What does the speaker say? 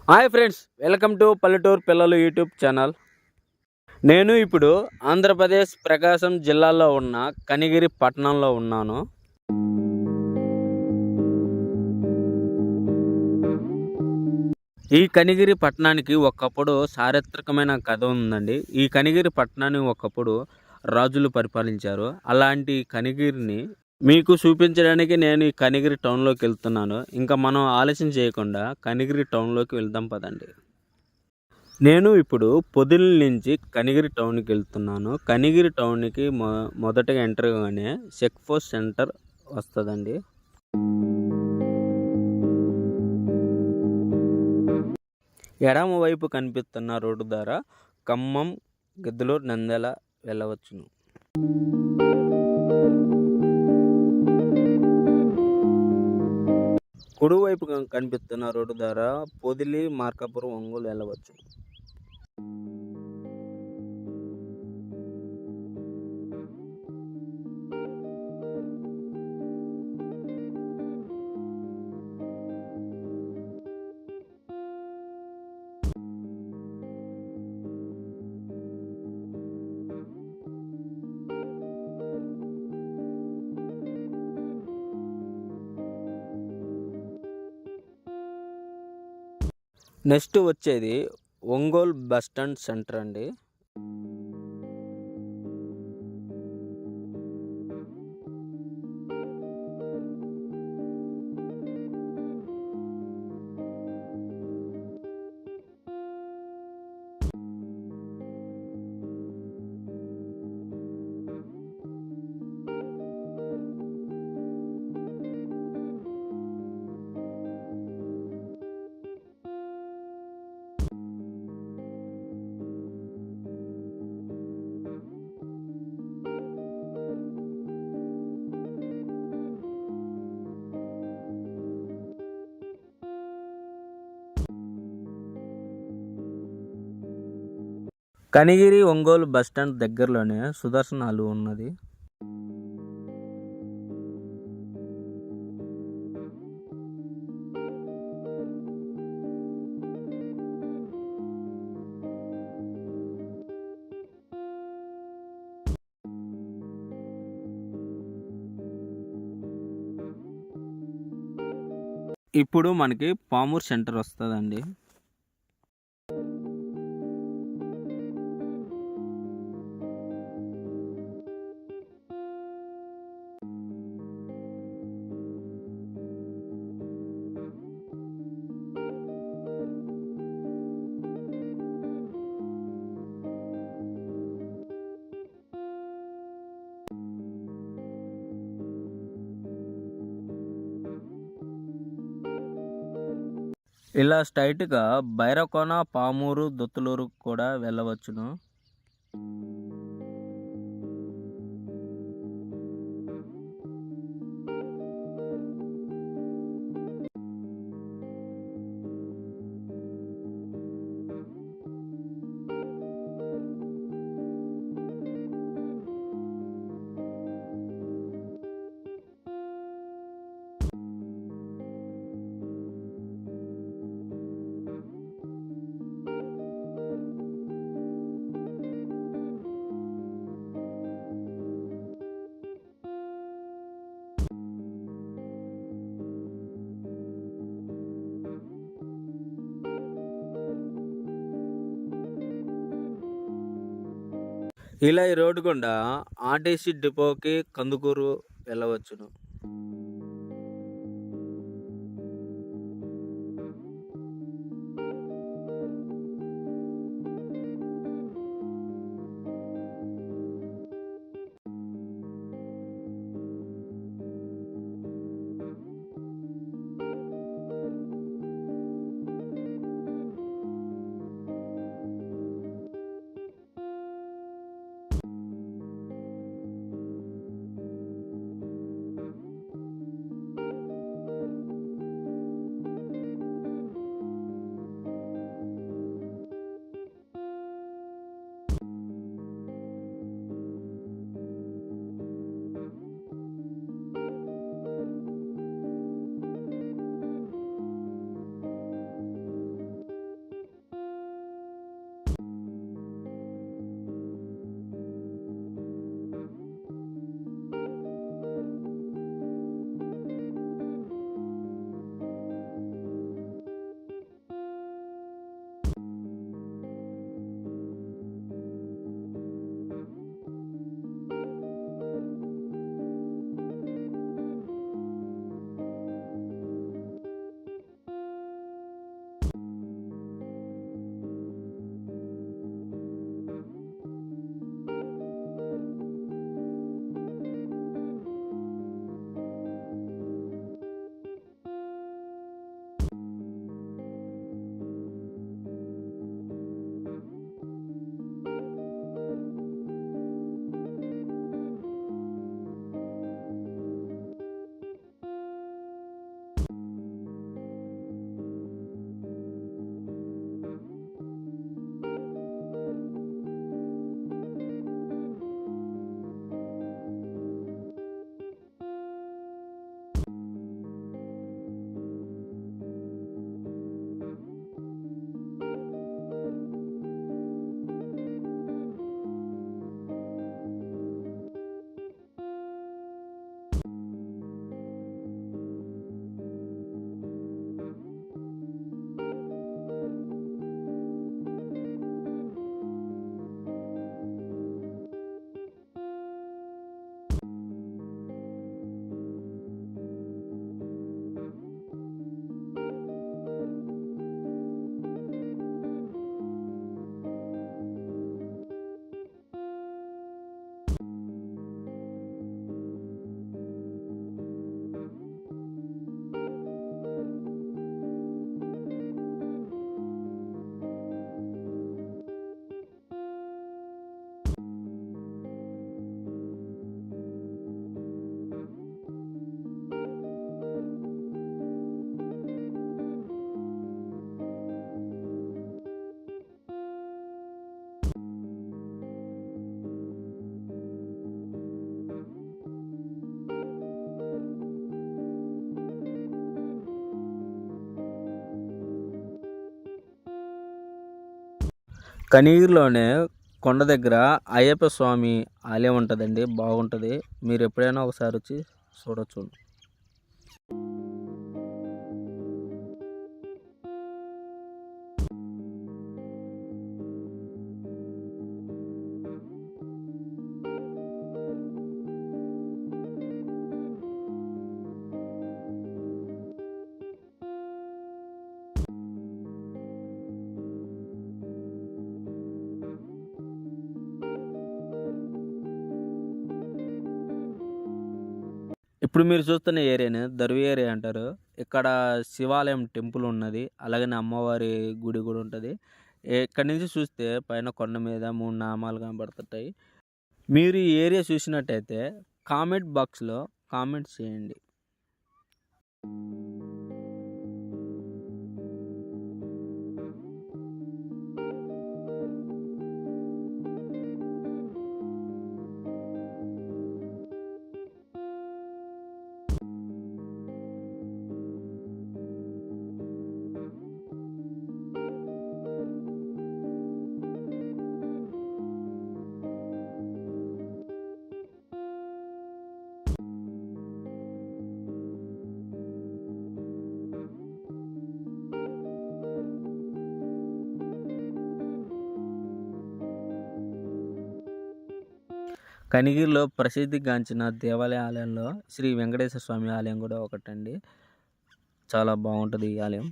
Hi friends, welcome to పల్లెటూరు పిల్లలు YouTube channel. నేను ఇప్పుడు ఆంధ్రప్రదేశ్ ప్రకాశం జిల్లాలో ఉన్న కనిగిరి పట్టణంలో ఉన్నాను. ఈ కనిగిరి పట్టణానికి ఒకప్పుడు చారిత్రకమైన కథ ఉందండి. ఈ కనిగిరి పట్టణాన్ని ఒకప్పుడు రాజులు పరిపాలించారు. అలాంటి కనిగిరిని మీకు చూపించడానికి నేను ఈ కనిగిరి టౌన్లోకి వెళ్తున్నాను. ఇంకా మనం ఆలస్యం చేయకుండా కనిగిరి టౌన్లోకి వెళ్దాం పదండి. నేను ఇప్పుడు పొదిలి నుంచి కనిగిరి టౌన్కి వెళ్తున్నాను. కనిగిరి టౌన్కి మొదటగా ఎంటర్ కాగానే చెక్ పోస్ట్ సెంటర్ వస్తుందండి. ఎడమ వైపు కనిపిస్తున్న రోడ్డు ద్వారా ఖమ్మం, గిద్దలూరు, నంద్యాల వెళ్ళవచ్చును. కుడివైపు కనిపిస్తున్న రోడ్డు ద్వారా పొదిలి, మార్కాపురం, ఒంగోలు వెళ్ళవచ్చు. నెక్స్ట్ వచ్చేది ఒంగోలు బస్టాండ్ సెంటర్ అండి. కనిగిరి ఒంగోలు బస్టాండ్ దగ్గరలోనే సుదర్శన్ హాల్ ఉన్నది. ఇప్పుడు మనకి పామూరు సెంటర్ వస్తుందండి. ఇలా స్ట్రైట్గా భైరవకోన, పామూరు, దొత్తులూరు కూడా వెళ్ళవచ్చును. ఇలా ఈ రోడ్డు గుండా ఆర్టీసీ డిపోకి కందుకూరు వెళ్ళవచ్చును. కనిగిరిలోనే కొండ దగ్గర అయ్యప్ప స్వామి ఆలయం ఉంటుందండి, బాగుంటుంది. మీరు ఎప్పుడైనా ఒకసారి వచ్చి చూడొచ్చు. ఇప్పుడు మీరు చూస్తున్న ఏరియాని దర్వి ఏరియా అంటారు. ఇక్కడ శివాలయం టెంపుల్ ఉన్నది. అలాగనే అమ్మవారి గుడి కూడా ఉంటది. ఇక్కడి నుంచి చూస్తే పైన కొండ మీద 3 నామాలు కనబడుతుంటాయి. మీరు ఈ ఏరియా చూసినట్టయితే కామెంట్ బాక్స్‌లో కామెంట్ చేయండి. కనిగిరిలో ప్రసిద్ధిగాంచిన దేవాలయాలలో శ్రీ వెంకటేశ్వర స్వామి ఆలయం కూడా ఒకటండి. చాలా బాగుంటుంది ఈ ఆలయం.